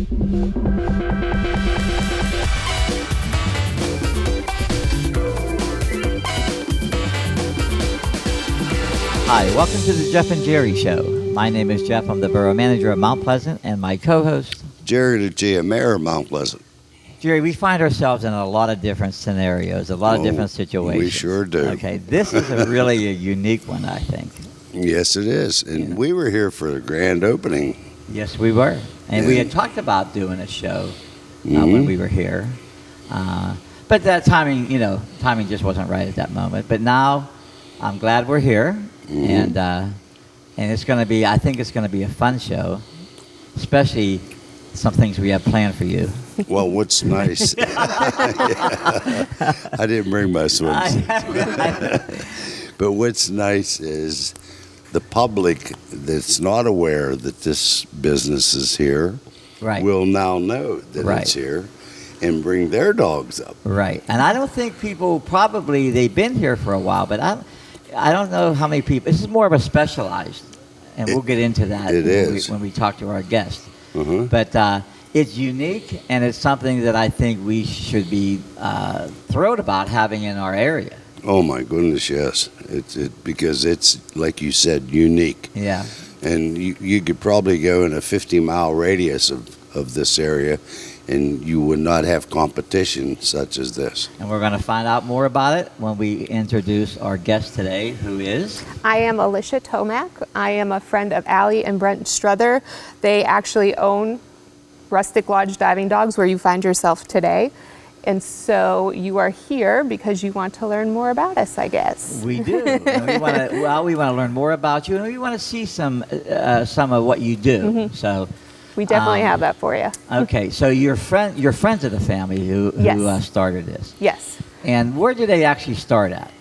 Hi, welcome to the Jeff and Jerry Show. My name is Jeff. I'm the Borough Manager of Mount Pleasant, and my co-host, Jerry the GM, Mayor of Mount Pleasant. Jerry. We find ourselves in a lot of different scenarios, a lot of different situations. We sure do. Okay, this is really a unique one, I think. Yes, it is. And we were here for the grand opening. Yes, we were. And we had talked about doing a show when we were here. But that timing just wasn't right at that moment. But now I'm glad we're here. And it's going to be, I think it's going to be a fun show, especially some things we have planned for you. Well, what's nice, I didn't bring my swimsuit. But what's nice is the public that's not aware that this business is here will now know that it's here and bring their dogs up. Right. And I don't think people they've been here for a while, but I don't know how many people. This is more of a specialized, and we'll get into that when we talk to our guests. But it's unique, and it's something that I think we should be thrilled about having in our area. Oh my goodness, yes! Because it's like you said, unique. Yeah. And you could probably go in a 50-mile radius of this area, and you would not have competition such as this. And we're going to find out more about it when we introduce our guest today, who is? I am Alicia Tomac. I am a friend of Allie and Brent Struther. They actually own Rustic Lodge Diving Dogs, where you find yourself today. And so you are here because you want to learn more about us, I guess. We do. And we want to learn more about you, and we want to see some of what you do. So. We definitely have that for you. Okay, so you're friends of the family who started this. Yes. And where did they actually start at?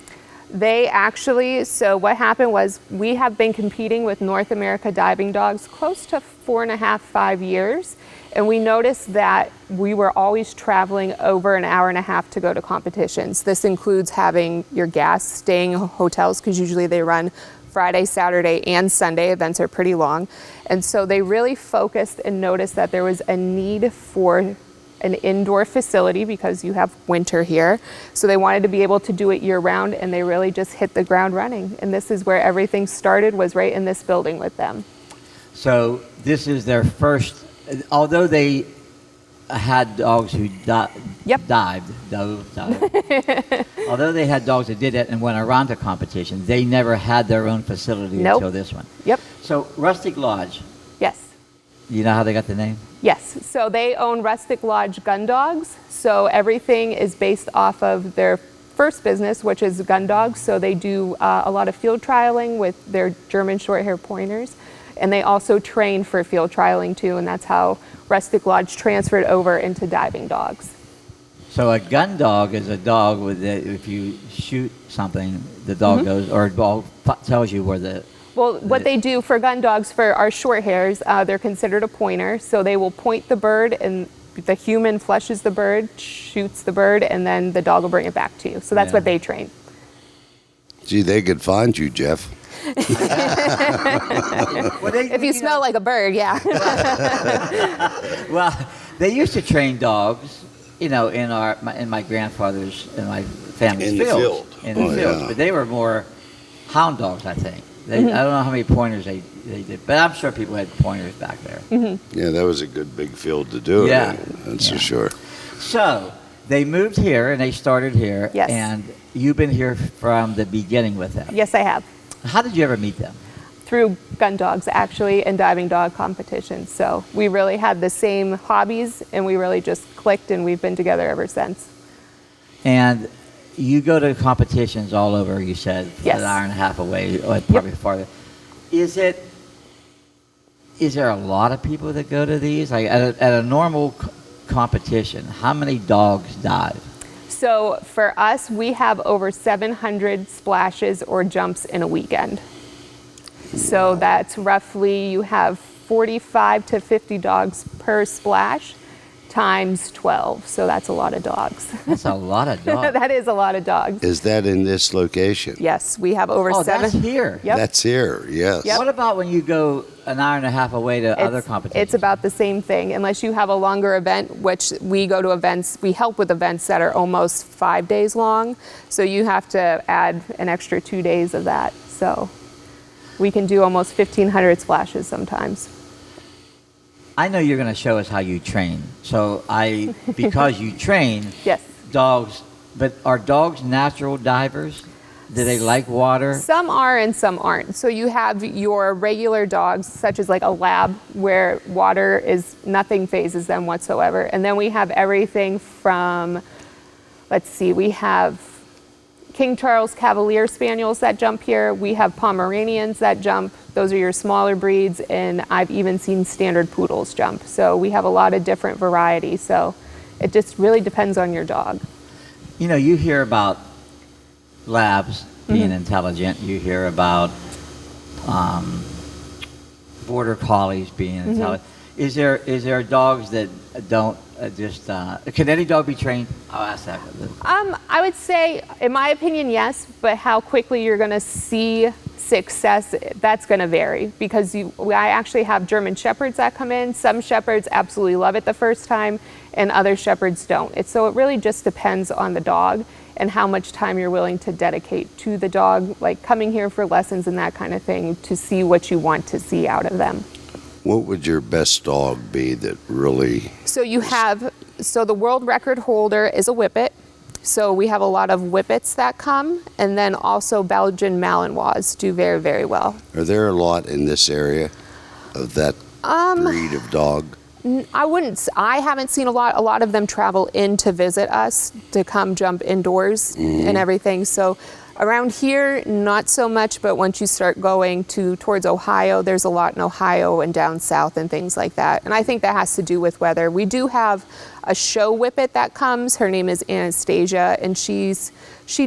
So what happened was we have been competing with North America Diving Dogs close to 4.5, 5 years. And we noticed that we were always traveling over an hour and a half to go to competitions. This includes having your gas, staying in hotels, because usually they run Friday, Saturday, and Sunday. Events are pretty long. And so they really focused and noticed that there was a need for an indoor facility because you have winter here. So they wanted to be able to do it year round, and they really just hit the ground running. And this is where everything started, was right in this building with them. So this is their first, although they had dogs who dived. Although they had dogs that did it and went around to competition, they never had their own facility until this one. Yep. So Rustic Lodge. Yes. You know how they got the name? Yes. So they own Rustic Lodge Gun Dogs. So everything is based off of their first business, which is gun dogs. So they do a lot of field trialing with their German short-hair pointers. And they also train for field trialing too, and that's how Rustic Lodge transferred over into diving dogs. So a gun dog is a dog if you shoot something, the dog goes, or the dog tells you where the... Well, what they do for gun dogs, for our short hairs, they're considered a pointer. So they will point the bird, and the human flushes the bird, shoots the bird, and then the dog will bring it back to you. So that's what they train. Gee, they could find you, Jeff. If you smell like a bird, yeah. Well, they used to train dogs, in my grandfather's and my family's fields. In the field. But they were more hound dogs, I think. I don't know how many pointers they did, but I'm sure people had pointers back there. Yeah, that was a good big field to do it in, that's for sure. So they moved here and they started here. Yes. And you've been here from the beginning with them. Yes, I have. How did you ever meet them? Through gun dogs, actually, and diving dog competitions. So we really had the same hobbies, and we really just clicked, and we've been together ever since. And you go to competitions all over, you said, an hour and a half away, or probably farther. Is there a lot of people that go to these? Like at a normal competition, how many dogs dive? So for us, we have over 700 splashes or jumps in a weekend. So that's roughly, you have 45 to 50 dogs per splash. times 12. So that's a lot of dogs. That's a lot of dogs. That is a lot of dogs. Is that in this location? Yes, we have over Oh, 7. that's here. Yep. That's here, yes. Yep. What about when you go an hour and a half away to other competitions? It's about the same thing, unless you have a longer event, which we go to events, we help with events that are almost 5 days long. So you have to add an extra 2 days of that. So we can do almost 1,500 splashes sometimes. I know you're going to show us how you train. So because you train Yes. dogs, but are dogs natural divers? Do they like water? Some are and some aren't. So you have your regular dogs, such as like a lab, where water is nothing phases them whatsoever. And then we have everything from, let's see, we have King Charles Cavalier Spaniels that jump here. We have Pomeranians that jump. Those are your smaller breeds. And I've even seen standard poodles jump. So we have a lot of different varieties. So it just really depends on your dog. You know, you hear about labs being intelligent. You hear about border collies being intelligent. Is there dogs that don't can any dog be trained? I'll ask that. I would say, in my opinion, yes, but how quickly you're going to see success, that's going to vary, because I actually have German Shepherds that come in. Some Shepherds absolutely love it the first time, and other Shepherds don't. So it really just depends on the dog and how much time you're willing to dedicate to the dog, like coming here for lessons and that kind of thing, to see what you want to see out of them. What would your best dog be that really... So the world record holder is a Whippet. So we have a lot of Whippets that come, and then also Belgian Malinois do very, very well. Are there a lot in this area of that breed of dog? I haven't seen a lot. A lot of them travel in to visit us, to come jump indoors and everything. So around here, not so much, but once you start going towards Ohio, there's a lot in Ohio and down south and things like that. And I think that has to do with weather. We do have a show Whippet that comes. Her name is Anastasia, and she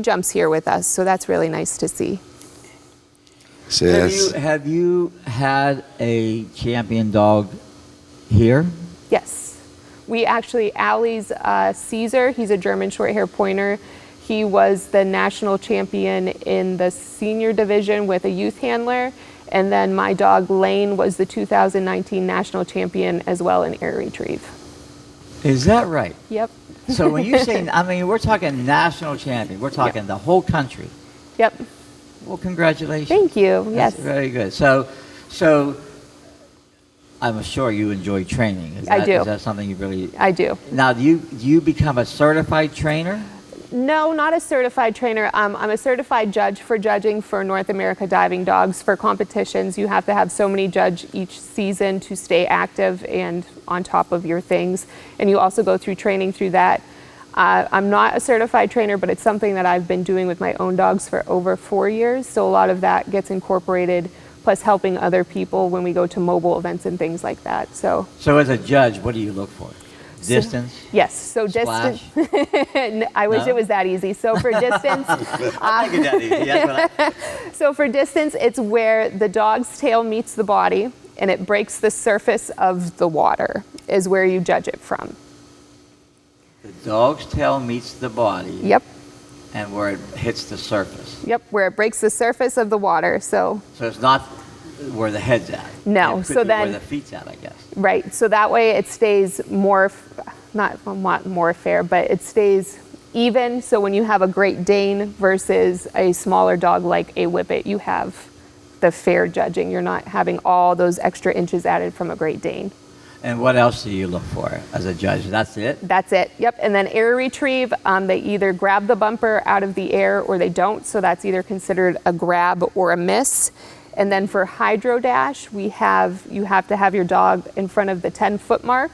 jumps here with us. So that's really nice to see. Have you had a champion dog here? Yes. We actually, Allie's Caesar, he's a German short-hair pointer. He was the national champion in the senior division with a youth handler. And then my dog Lane was the 2019 national champion as well in air retrieve. Is that right? Yep. So when you say, I mean, we're talking national champion. We're talking the whole country. Yep. Well, congratulations. Thank you. That's Yes. very good. So I'm sure you enjoy training. I do. Is that something you really... I do. Now, do you become a certified trainer? No, not a certified trainer. I'm a certified judge for judging for North America diving dogs. For competitions, you have to have so many judge each season to stay active and on top of your things. And you also go through training through that. I'm not a certified trainer, but it's something that I've been doing with my own dogs for over 4 years. So a lot of that gets incorporated, plus helping other people when we go to mobile events and things like that. So as a judge, what do you look for? Distance? Yes. So Splash? distance. I wish it was that easy. So for distance, so for distance, it's where the dog's tail meets the body and it breaks the surface of the water is where you judge it from. The dog's tail meets the body. Yep. And where it hits the surface. Yep. Where it breaks the surface of the water. So it's not where the head's at. No. It could So be then where the feet's at, I guess. Right. So that way it stays not more fair, but it stays even. So when you have a Great Dane versus a smaller dog like a Whippet, you have the fair judging. You're not having all those extra inches added from a Great Dane. And what else do you look for as a judge? That's it? That's it. Yep. And then air retrieve, they either grab the bumper out of the air or they don't. So that's either considered a grab or a miss. And then for hydro dash, you have to have your dog in front of the 10-foot mark.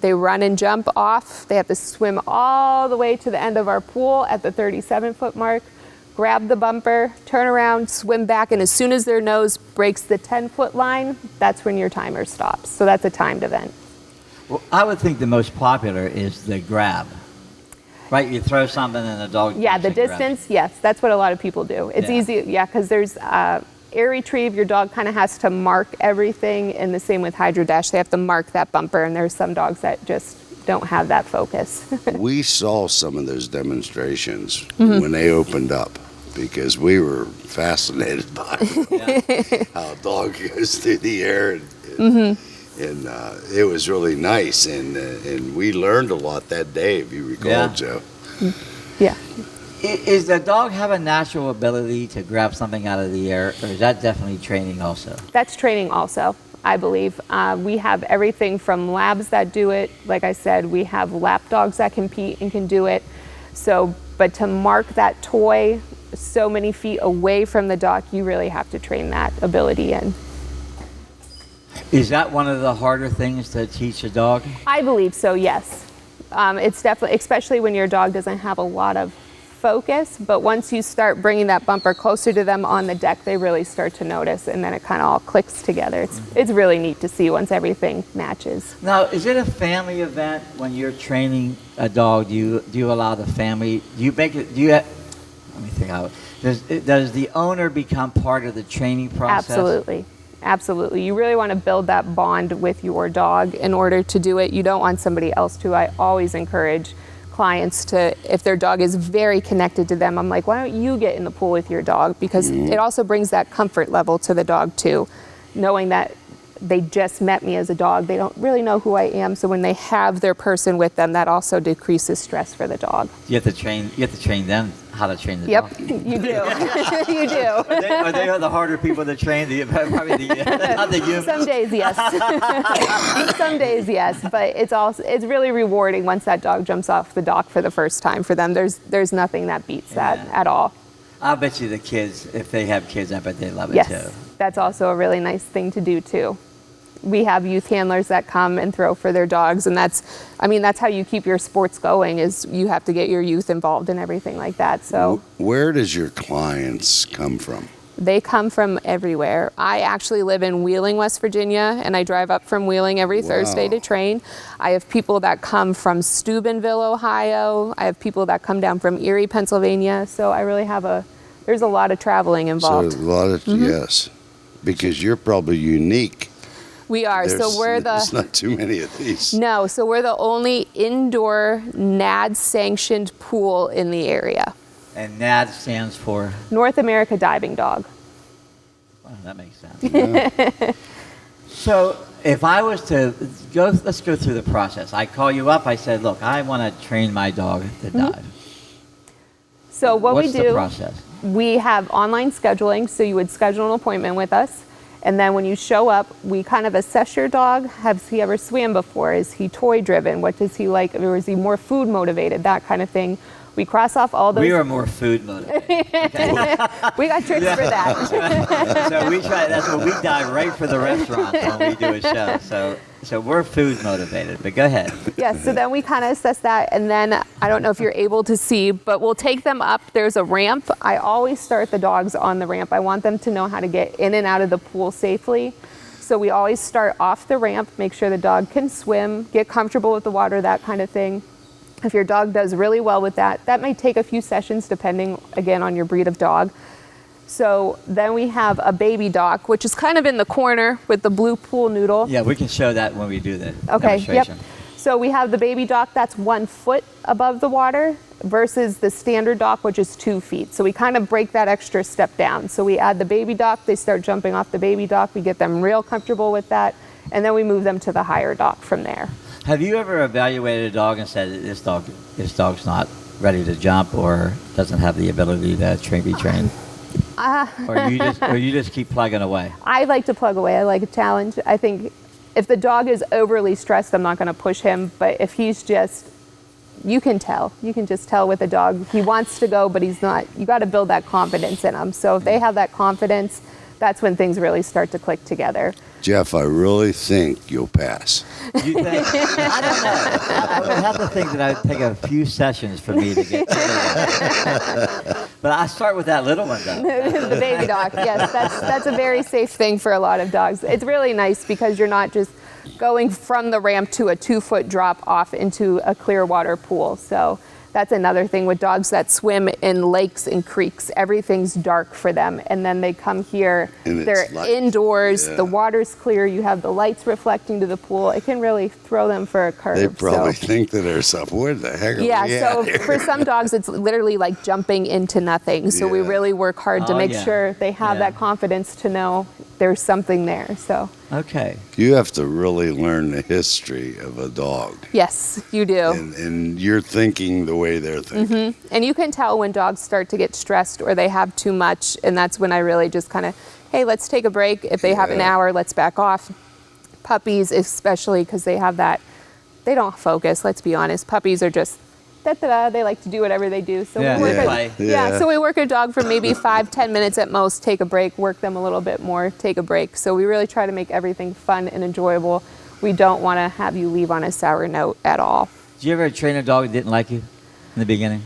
They run and jump off. They have to swim all the way to the end of our pool at the 37-foot mark, grab the bumper, turn around, swim back, and as soon as their nose breaks the 10-foot line, that's when your timer stops. So that's a timed event. Well, I would think the most popular is the grab. Right? You throw something and the dog... Yeah, the distance, yes. That's what a lot of people do. It's easy, because there's... air retrieve, your dog kind of has to mark everything, and the same with hydro dash. They have to mark that bumper, and there's some dogs that just don't have that focus. We saw some of those demonstrations when they opened up because we were fascinated by how a dog goes through the air. And it was really nice. And we learned a lot that day, if you recall, Joe. Yeah. Is the dog have a natural ability to grab something out of the air, or is that definitely training also? That's training also, I believe. We have everything from labs that do it. Like I said, we have lap dogs that compete and can do it. So, but to mark that toy so many feet away from the dog, you really have to train that ability in. Is that one of the harder things to teach a dog? I believe so, yes. It's definitely, especially when your dog doesn't have a lot of focus, but once you start bringing that bumper closer to them on the deck, they really start to notice, and then it kind of all clicks together. It's really neat to see once everything matches. Now, is it a family event when you're training a dog? Do you allow the family? Do you make it? Let me think out. Does the owner become part of the training process? Absolutely. You really want to build that bond with your dog in order to do it. You don't want somebody else to. I always encourage clients to, if their dog is very connected to them, I'm like, why don't you get in the pool with your dog? Because it also brings that comfort level to the dog too, knowing that they just met me as a dog. They don't really know who I am. So when they have their person with them, that also decreases stress for the dog. You have to train them how to train the dog. Yep, you do. You do. Are they the harder people to train? Probably not the humans. Some days, yes. Some days, yes. But it's really rewarding once that dog jumps off the dock for the first time for them. There's nothing that beats that at all. I'll bet you the kids, if they have kids, I bet they love it too. Yes, that's also a really nice thing to do too. We have youth handlers that come and throw for their dogs, and that's how you keep your sports going, is you have to get your youth involved in everything like that. So where does your clients come from? They come from everywhere. I actually live in Wheeling, West Virginia, and I drive up from Wheeling every Thursday to train. I have people that come from Steubenville, Ohio. I have people that come down from Erie, Pennsylvania. So I really there's a lot of traveling involved. So a lot of, yes, because you're probably unique. We are. There's not too many of these. No, so we're the only indoor NAD sanctioned pool in the area. And NAD stands for? North America Diving Dog. Well, that makes sense. Yeah. So if I was to let's go through the process. I call you up, I said, look, I want to train my dog to dive. So what's we do, the process? We have online scheduling, so you would schedule an appointment with us. And then when you show up, we kind of assess your dog. Has he ever swam before? Is he toy driven? What does he like? Or is he more food motivated? That kind of thing. We cross off all those. We are more food motivated. Okay. We got tricks for that. So we try. That's what we dive right for the restaurants when we do a show. So we're food motivated. But go ahead. Yeah. So then we kind of assess that, and then I don't know if you're able to see, but we'll take them up. There's a ramp. I always start the dogs on the ramp. I want them to know how to get in and out of the pool safely. So we always start off the ramp, make sure the dog can swim, get comfortable with the water, that kind of thing. If your dog does really well with that, that might take a few sessions depending, again, on your breed of dog. So then we have a baby dock, which is kind of in the corner with the blue pool noodle. Yeah, we can show that when we do the demonstration. Yep. So we have the baby dock that's 1 foot above the water versus the standard dock, which is 2 feet. So we kind of break that extra step down. So we add the baby dock, they start jumping off the baby dock, we get them real comfortable with that, and then we move them to the higher dock from there. Have you ever evaluated a dog and said this dog's not ready to jump or doesn't have the ability to be trained? Or you just keep plugging away? I like to plug away. I like a challenge. I think if the dog is overly stressed, I'm not going to push him. But if he's just, you can tell. You can just tell with a dog. He wants to go, but he's not. You got to build that confidence in him. So if they have that confidence, that's when things really start to click together. Jeff, I really think you'll pass. You think? I don't know. I would have to think that it would take a few sessions for me to get to the But I start with that little one, though. The baby dog, yes. That's a very safe thing for a lot of dogs. It's really nice because you're not just going from the ramp to a 2 foot drop off into a clear water pool. So that's another thing with dogs that swim in lakes and creeks. Everything's dark for them. And then they come here, And they're it's light. indoors, Yeah. the water's clear, you have the lights reflecting to the pool. It can really throw them for a curve. They probably so. think to themselves, "What the heck are Yeah, we so at here?" for some dogs, it's literally like jumping into nothing. So we Yeah. really work hard to Oh, make yeah. sure they have Yeah. that confidence to know there's something there. So Okay. You have to really learn the history of a dog, yes, you do. and you're thinking the way they're thinking. And you can tell when dogs start to get stressed or they have too much, and that's when I really just kind of, hey, let's take a break. If they have an Yeah. hour, let's back off. Puppies, especially, because they have that, they don't focus, let's be honest. Puppies are just, da-da-da, they like to do whatever they do. So Yeah, we work they a- play. yeah, so we work a dog for maybe 5-10 minutes at most, take a break, work them a little bit more, take a break. So we really try to make everything fun and enjoyable. We don't want to have you leave on a sour note at all. Did you ever train a dog that didn't like you in the beginning?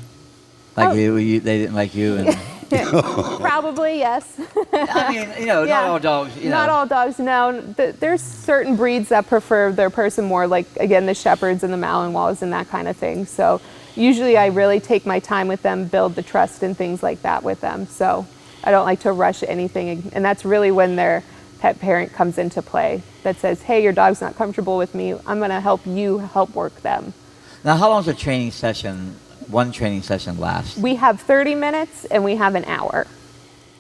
Like Oh. they didn't like you? And, Probably, yes. I mean, not Yeah. all dogs, Not all dogs, no. There's certain breeds that prefer their person more, like, again, the Shepherds and the Malinois and that kind of thing. So usually I really take my time with them, build the trust and things like that with them. So I don't like to rush anything. And that's really when their pet parent comes into play that says, hey, your dog's not comfortable with me. I'm going to help you help work them. Now, how long does a training session, one training session last? We have 30 minutes and we have an hour.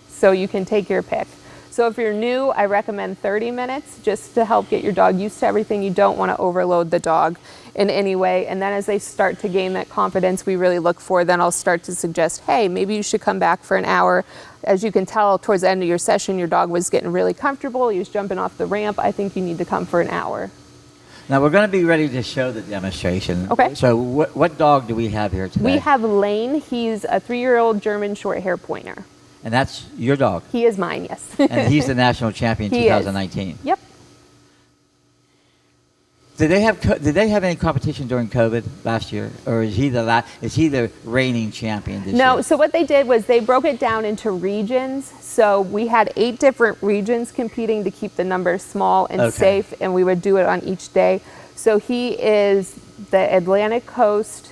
So you can take your pick. So if you're new, I recommend 30 minutes just to help get your dog used to everything. You don't want to overload the dog in any way. And then as they start to gain that confidence we really look for, then I'll start to suggest, hey, maybe you should come back for an hour. As you can tell, towards the end of your session, your dog was getting really comfortable. He was jumping off the ramp. I think you need to come for an hour. Now, we're going to be ready to show the demonstration. Okay. So what dog do we have here today? We have Lane. He's a 3-year-old German short hair pointer. And that's your dog. He is mine, yes. And he's the national champion He is. 2019. Yep. Did they have any competition during COVID last year, or is he the reigning champion this year? No, so what they did was they broke it down into regions. So we had 8 different regions competing to keep the numbers small and Okay. safe, and we would do it on each day. So he is the Atlantic Coast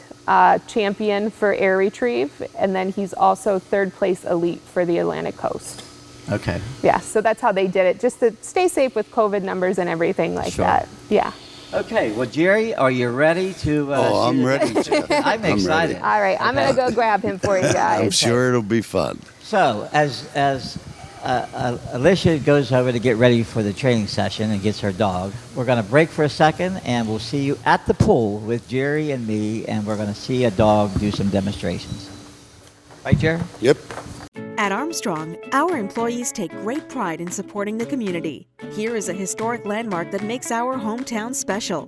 champion for air retrieve, and then he's also 3rd place elite for the Atlantic Coast. Okay. Yeah, so that's how they did it, just to stay safe with COVID numbers and everything like Sure. that. Yeah. Okay. Well, Jerry, are you ready to? Oh, I'm shoot it? ready, Jeff. I'm ready. excited. All right, I'm going to go grab him for you guys. I'm sure it'll be fun. So, as Alicia goes over to get ready for the training session and gets her dog, we're going to break for a second, and we'll see you at the pool with Jerry and me, and we're going to see a dog do some demonstrations. Right, Jerry? Yep. At Armstrong, our employees take great pride in supporting the community. Here is a historic landmark that makes our hometown special.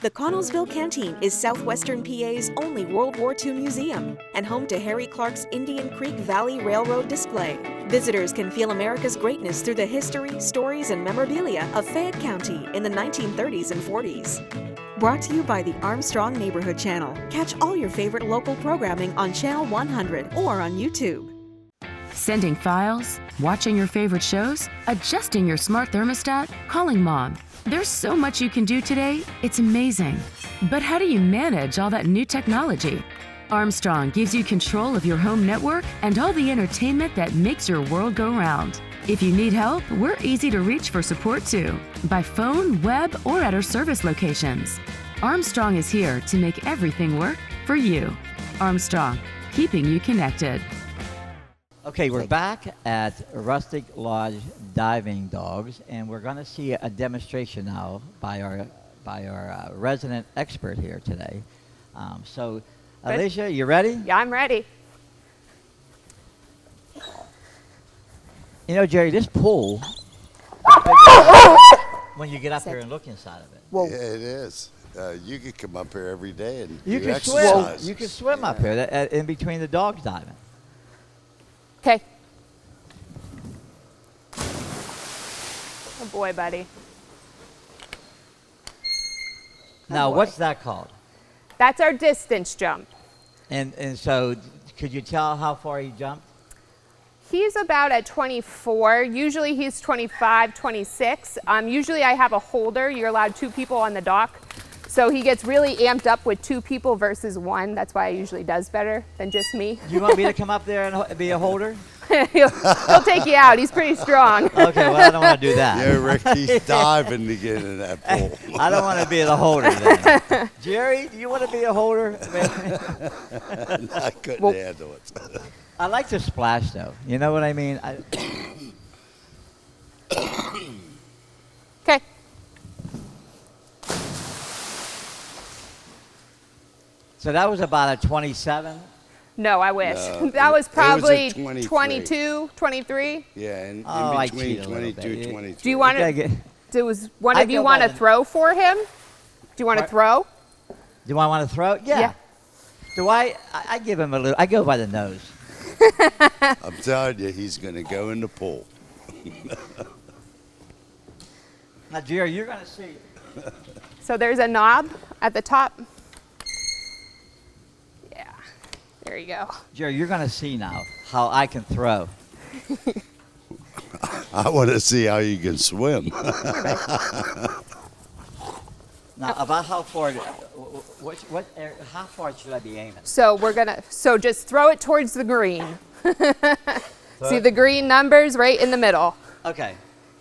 The Connellsville Canteen is southwestern PA's only World War II museum and home to Harry Clark's Indian Creek Valley Railroad display. Visitors can feel America's greatness through the history, stories, and memorabilia of Fayette County in the 1930s and 40s. Brought to you by the Armstrong Neighborhood Channel. Catch all your favorite local programming on Channel 100 or on YouTube. Sending files, watching your favorite shows, adjusting your smart thermostat, calling mom. There's so much you can do today, it's amazing. But how do you manage all that new technology? Armstrong gives you control of your home network and all the entertainment that makes your world go round. If you need help, we're easy to reach for support too, by phone, web, or at our service locations. Armstrong is here to make everything work for you. Armstrong, keeping you connected. Okay, we're back at Rustic Lodge Diving Dogs, and we're going to see a demonstration now by our resident expert here today. So, Good. Alicia, you ready? Yeah, I'm ready. You know, Jerry, this pool, when you get up here and look inside of it, Whoa. Yeah, it is. You could come up here every day and you do can swim. exercise. You can swim up here in between the dogs diving. Okay. Oh boy, buddy. Now, boy. what's that called? That's our distance jump. And so, could you tell how far he jumped? He's about at 24. Usually he's 25, 26. Usually I have a holder. You're allowed 2 people on the dock. So he gets really amped up with 2 people versus 1. That's why he usually does better than just me. Do you want me to come up there and be a holder? he'll take you out. He's pretty strong. Okay, well, I don't want to do that. Yeah, Rick, he's diving to get in that pool. I don't want to be the holder then. Jerry, do you want to be a holder? I couldn't handle it. I like to splash, though. You know what I mean? Okay. So that was about a 27? No, I wish. No, that was it was a probably 23. 22, 23. Yeah, in I between cheat a little 22, bit. 23. Do you want Okay, to? Does one I of you go want by to the- throw for him? Do you want to What? throw? Do I want to throw? Yeah. Yeah. Do I give him a little. I go by the nose. I'm telling you, he's going to go in the pool. Now, Jerry, you're going to see. So there's a knob at the top. Yeah. There you go. Jerry, you're going to see now how I can throw. I want to see how you can swim. Now, about how far? How far should I be aiming? So so just throw it towards the green. See the green numbers right in the middle. Okay.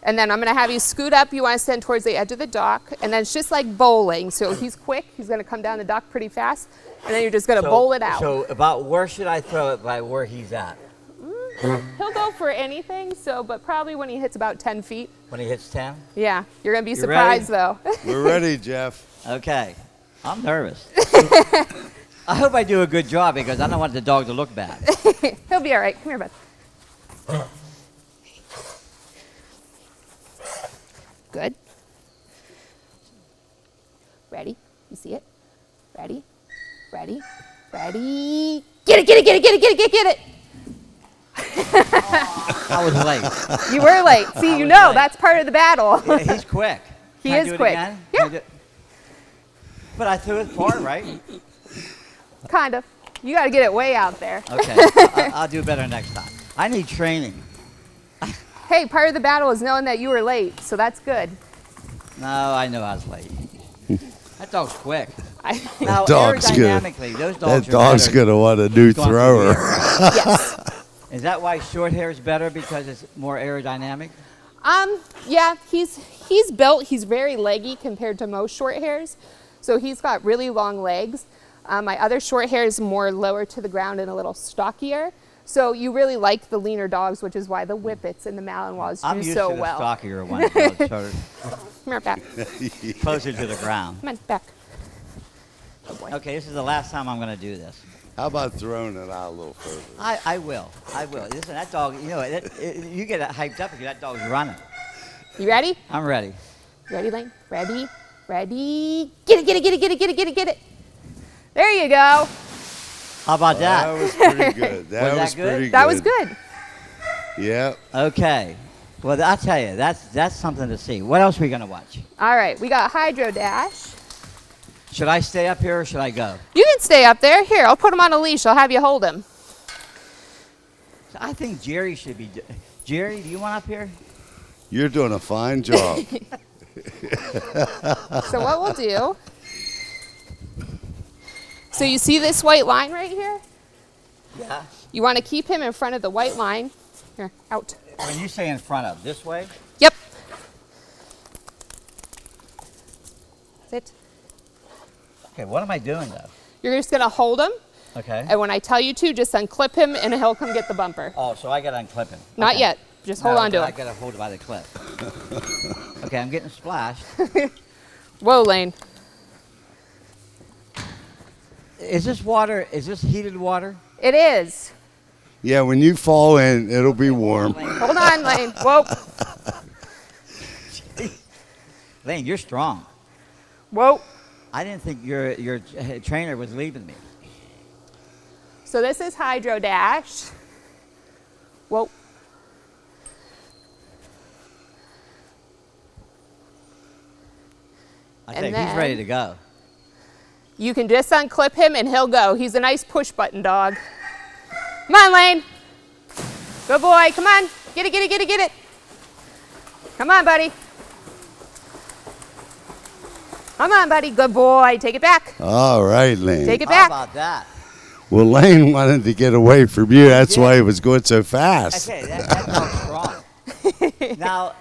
And then I'm going to have you scoot up. You want to stand towards the edge of the dock. And then it's just like bowling. So he's quick. He's going to come down the dock pretty fast. And then you're just going to bowl it out. So about where should I throw it by where he's at? He'll go for anything. But probably when he hits about 10 feet. When he hits 10? Yeah. You're going to be You ready? surprised though. We're ready, Jeff. Okay. I'm nervous. I hope I do a good job because I don't want the dog to look bad. He'll be all right. Come here, bud. Good. Ready? You see it? Ready? Ready? Ready? Get it, get it, get it, get it, get it, get it! I was late. You were late. See, you was know, late. that's part of the battle. Yeah, he's quick. He Can I is do it quick. again? Yeah. Can I do- But I threw it far, right? Kind of. You got to get it way out there. Okay. I'll do better next time. I need training. Hey, part of the battle is knowing that you were late, so that's good. No, I know I was late. That dog's quick. I, Now, Dog's good. aerodynamically, those dogs That dog's are better. going to want a new going through thrower. the air. yes. Is that why short hair is better because it's more aerodynamic? Yeah, he's built, he's very leggy compared to most short hairs. So he's got really long legs. My other short hair is more lower to the ground and a little stockier. So you really like the leaner dogs, which is why the Whippets and the Malinois I'm do used so to the well. stockier ones, though, so Come here, back. closer to the ground. Come on, back. Oh boy. Okay, this is the last time I'm going to do this. How about throwing it out a little further? I will. Listen, that dog, you know, you get hyped up because that dog's running. You ready? I'm ready. Ready, Lane? Ready? Ready? Get it, get it, get it, get it, get it, get it, get it. There you go. How about That that? was pretty good. That Was that was good? pretty good. That was good. Yeah. Okay. Well, I'll tell you, that's something to see. What else are we going to watch? All right, we got Hydro Dash. Should I stay up here or should I go? You can stay up there. Here, I'll put him on a leash. I'll have you hold him. I think Jerry should be. Jerry, do you want up here? You're doing a fine job. So what we'll do, so you see this white line right here? Yeah. You want to keep him in front of the white line. Here, out. When you say in front of, this way? Yep. Sit. Okay, what am I doing though? You're just going to hold him, Okay. and when I tell you to, just unclip him, and he'll come get the bumper. Oh, so I got to unclip him. Not Okay. yet. Just hold on to I him. got to hold it by the clip. Okay, I'm getting splashed. Whoa, Lane. Is this water, is this heated water? It is. Yeah, when you fall in, it'll be warm. Hold on, Lane. Whoa. Lane, you're strong. Whoa. I didn't think your trainer was leaving me. So this is Hydro Dash. Whoa. I And think he's then- ready to go. You can just unclip him and he'll go. He's a nice push button dog. Come on, Lane. Good boy. Come on. Get it, get it, get it, get it. Come on, buddy. Come on, buddy. Good boy. Take it back. All right, Lane. Take it How back. about that? Well, Lane wanted to get away from you. That's why he was going so fast. Okay, that dog's strong. Now,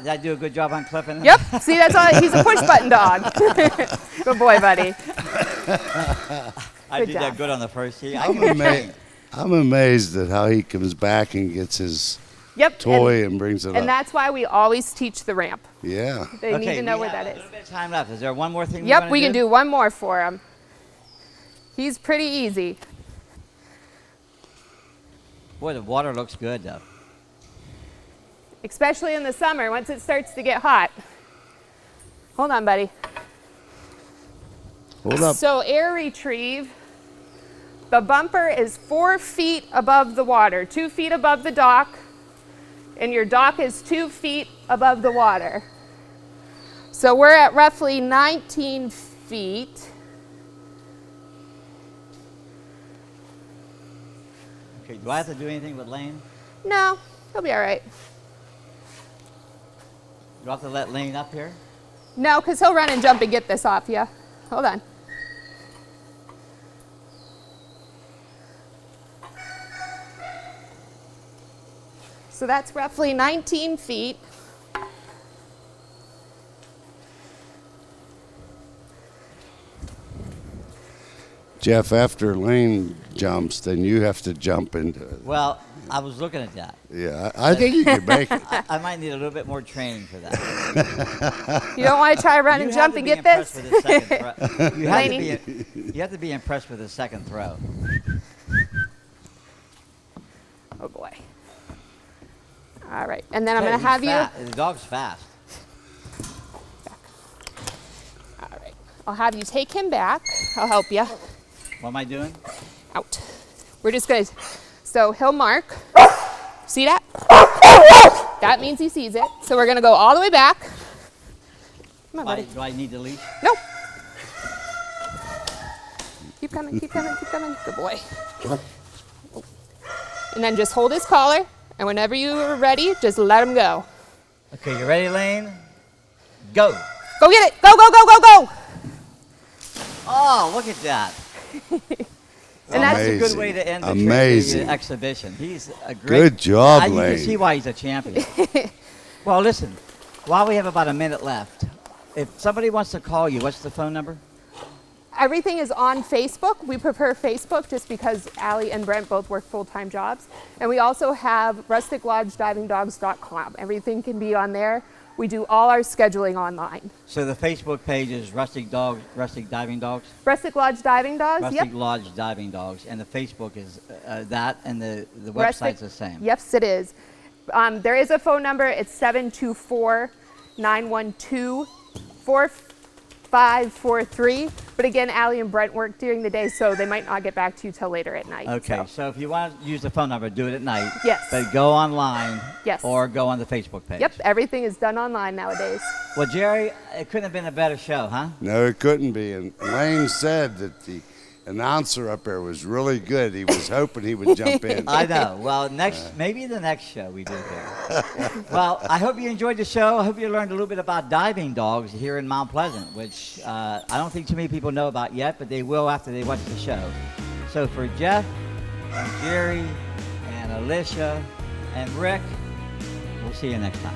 did I do a good job on clipping him? Yep. See, that's all. He's a push button dog. Good boy, buddy. I Good did job. that good on the first tee. I'm amazed at how he comes back and gets his Yep. toy and brings it And up. that's why we always teach the ramp. Yeah. They need to know we where have that a little is. bit of time left. Is there one more thing? Yep, we can do one more for him. He's pretty easy. Boy, the water looks good, though. Especially in the summer, once it starts to get hot. Hold on, buddy. Hold up. So air retrieve, the bumper is 4 feet above the water, 2 feet above the dock, and your dock is 2 feet above the water. So we're at roughly 19 feet. Okay, do I have to do anything with Lane? No, he'll be all right. Do I have to let Lane up here? No, because he'll run and jump and get this off you. Hold on. So that's roughly 19 feet. Jeff, after Lane jumps, then you have to jump into it. Well, I was looking at that. Yeah, I think you can make it. I might need a little bit more training for that. You don't want to try run and jump and get this? You have to be impressed with the second throw. Oh boy. All right, and then I'm going to have you. The dog's fast. All right, I'll have you take him back. I'll help you. What am I doing? Out. We're just going to, so he'll mark. See that? That means he sees it. So we're going to go all the way back. Come on, buddy. Do I need the leash? No. Keep coming, keep coming, keep coming. Good boy. And then just hold his collar, and whenever you're ready, just let him go. Okay, you ready, Lane? Go. Go get it. Go, go, go, go, go. Oh, look at that. And that's a good way to end the Amazing. exhibition. He's a great. Good job, You Lane. can see why he's a champion. Well, listen, while we have about a minute left, if somebody wants to call you, what's the phone number? Everything is on Facebook. We prefer Facebook just because Allie and Brent both work full-time jobs. And we also have rusticlodgedivingdogs.com. Everything can be on there. We do all our scheduling online. So the Facebook page is Rustic Diving Dogs? Rustic Lodge Diving Dogs, Rustic yep. Lodge Diving Dogs. And the Facebook is that, and the website's the same. Yes, it is. There is a phone number. It's 724-912-4543. But again, Allie and Brent work during the day, so they might not get back to you till later at night. Okay, so if you want to use the phone number, do it at night. Yes. But go online. Yes. Or go on the Facebook page. Yep, everything is done online nowadays. Well, Jerry, it couldn't have been a better show, huh? No, it couldn't be. And Lane said that the announcer up there was really good. He was hoping he would jump in. I know. Well, maybe the next show we do here. Well, I hope you enjoyed the show. I hope you learned a little bit about diving dogs here in Mount Pleasant, which I don't think too many people know about yet, but they will after they watch the show. So for Jeff and Jerry and Alicia and Rick, we'll see you next time.